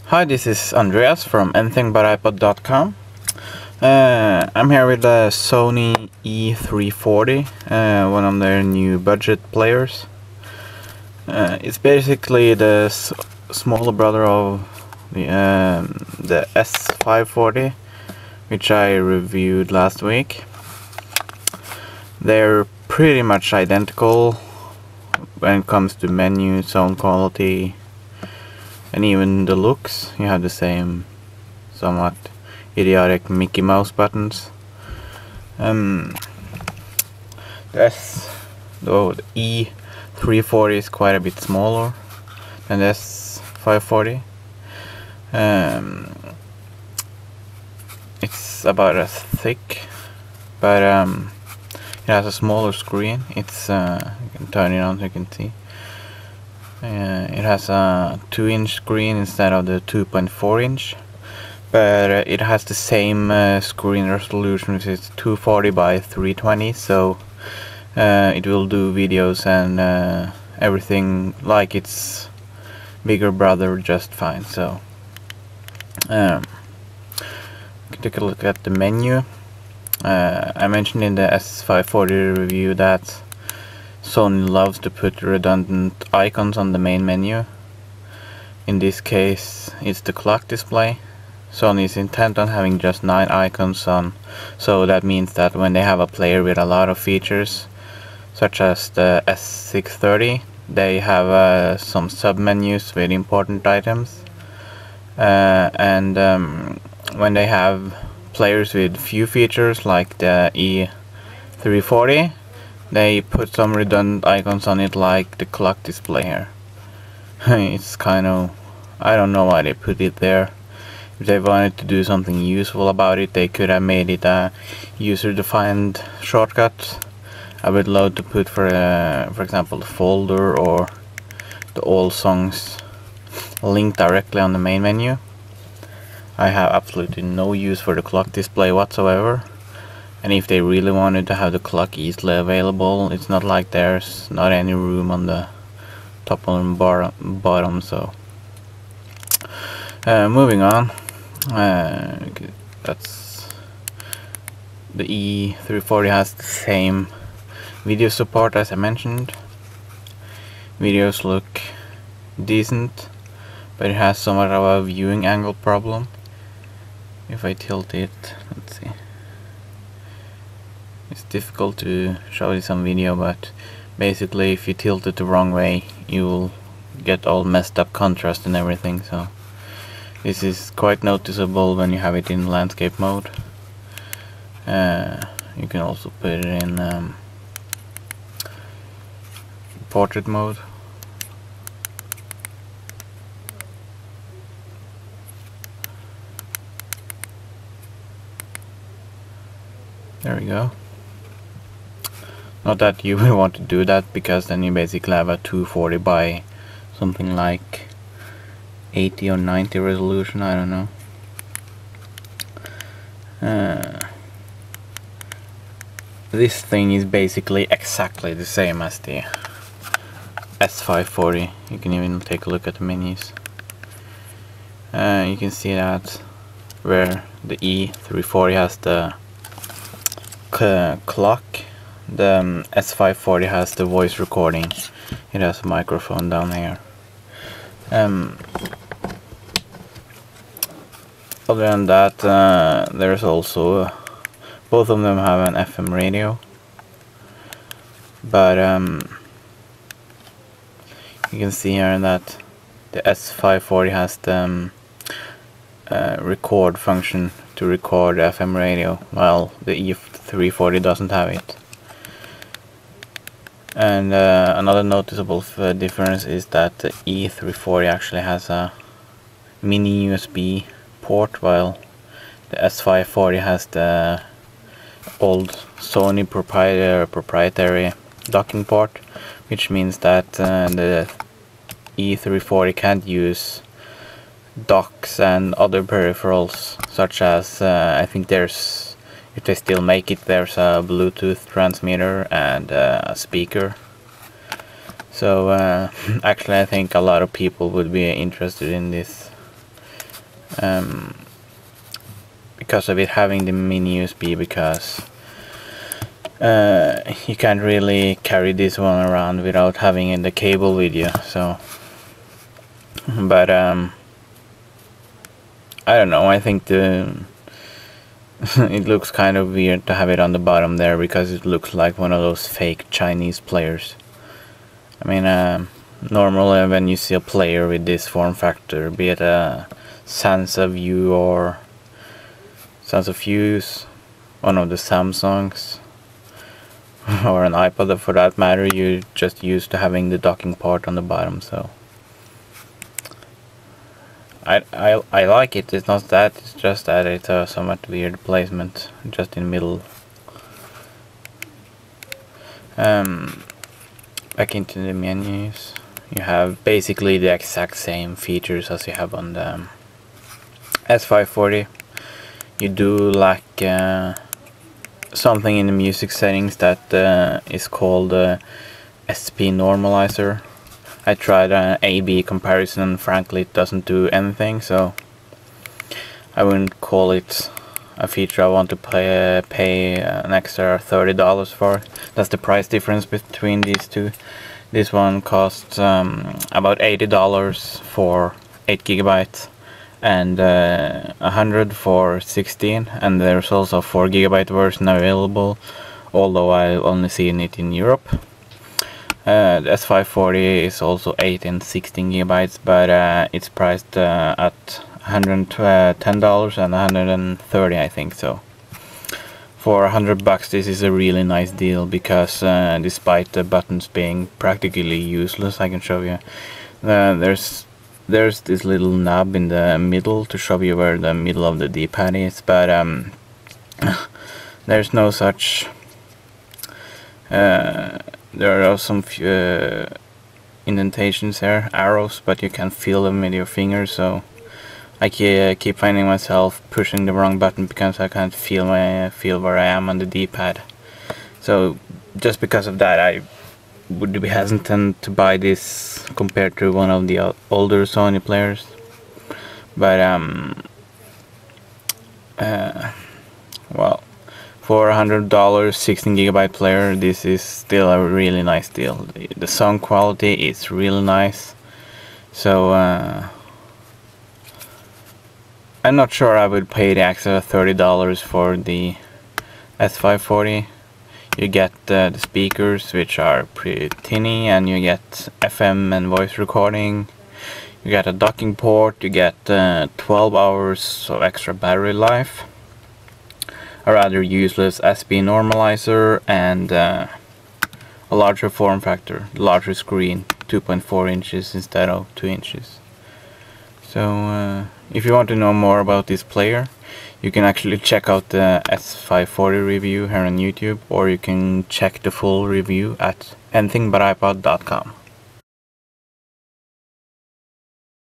Hi, this is Andreas from anythingbutipod.com. I'm here with the Sony E340, one of their new budget players. It's basically the smaller brother of the S540, which I reviewed last week. They're pretty much identical when it comes to menu, sound quality, and even the looks. You have the same somewhat idiotic Mickey Mouse buttons. The E340 is quite a bit smaller than the S540. It's about as thick, but it has a smaller screen. It's you can turn it on so you can see. It has a 2-inch screen instead of the 2.4-inch, but it has the same screen resolution, which is 240 by 320, so it will do videos and everything like its bigger brother just fine. So you can take a look at the menu. I mentioned in the S540 review that Sony loves to put redundant icons on the main menu. In this case, it's the clock display. Sony is intent on having just 9 icons on, so that means that when they have a player with a lot of features, such as the S630, they have some sub-menus with important items. And when they have players with few features, like the E340, they put some redundant icons on it, like the clock display here. It's kind of, I don't know why they put it there. If they wanted to do something useful about it, they could have made it a user-defined shortcut. I would love to put, for example, the folder or the all songs link directly on the main menu. I have absolutely no use for the clock display whatsoever. And if they really wanted to have the clock easily available, it's not like there's not any room on the top and bottom. So moving on, that's the E340 has the same video support as I mentioned. Videos look decent, but it has somewhat of a viewing angle problem. If I tilt it, let's see. It's difficult to show this on video, but basically if you tilt it the wrong way, you will get all messed up contrast and everything. So this is quite noticeable when you have it in landscape mode. You can also put it in portrait mode. There we go. Not that you would want to do that, because then you basically have a 240 by something like 80 or 90 resolution, I don't know. This thing is basically exactly the same as the S540. You can even take a look at the menus. You can see that where the E340 has the clock, the S540 has the voice recording. It has a microphone down here. Other than that, there's also both of them have an FM radio, but you can see here that the S540 has the record function to record FM radio, while the E340 doesn't have it. And another noticeable difference is that the E340 actually has a mini USB port, while the S540 has the old Sony proprietary docking port, which means that the E340 can't use docks and other peripherals, such as I think there's, if they still make it, there's a Bluetooth transmitter and a speaker. So actually I think a lot of people would be interested in this because of it having the mini USB, because you can't really carry this one around without having the cable with you. So, but I don't know, I think it looks kind of weird to have it on the bottom there, because it looks like one of those fake Chinese players. I mean, normally when you see a player with this form factor, be it a Sansa View or Sansa Fuse, one of the Samsungs, or an iPod for that matter, you're just used to having the docking port on the bottom. So I like it. It's not that, it's just that it's a somewhat weird placement just in the middle. Back into the menus, you have basically the exact same features as you have on the S540. You do lack something in the music settings that is called SP normalizer. I tried an A/B comparison, and frankly it doesn't do anything, so I wouldn't call it a feature I want to pay an extra $30 for. That's the price difference between these two. This one costs about $80 for 8 GB and $100 for 16, and there's also a 4 GB version available, although I've only seen it in Europe. The S540 is also 8 and 16 GB, but it's priced at $110 and $130, I think. So for $100 this is a really nice deal, because despite the buttons being practically useless, I can show you. There's this little knob in the middle to show you where the middle of the D-pad is, but there's no such. There are some indentations here, arrows, but you can feel them with your fingers. So I keep finding myself pushing the wrong button because I can't feel where I am on the D-pad. So just because of that, I would be hesitant to buy this compared to one of the older Sony players. But well, for $100 16 GB player, this is still a really nice deal. The sound quality is really nice. So I'm not sure I would pay the extra $30 for the S540. You get the speakers, which are pretty tinny, and you get FM and voice recording. You get a docking port, you get 12 hours of extra battery life, a rather useless SP normalizer, and a larger form factor, larger screen, 2.4 inches instead of 2 inches. So if you want to know more about this player, you can actually check out the S540 review here on YouTube, or you can check the full review at anythingbutipod.com.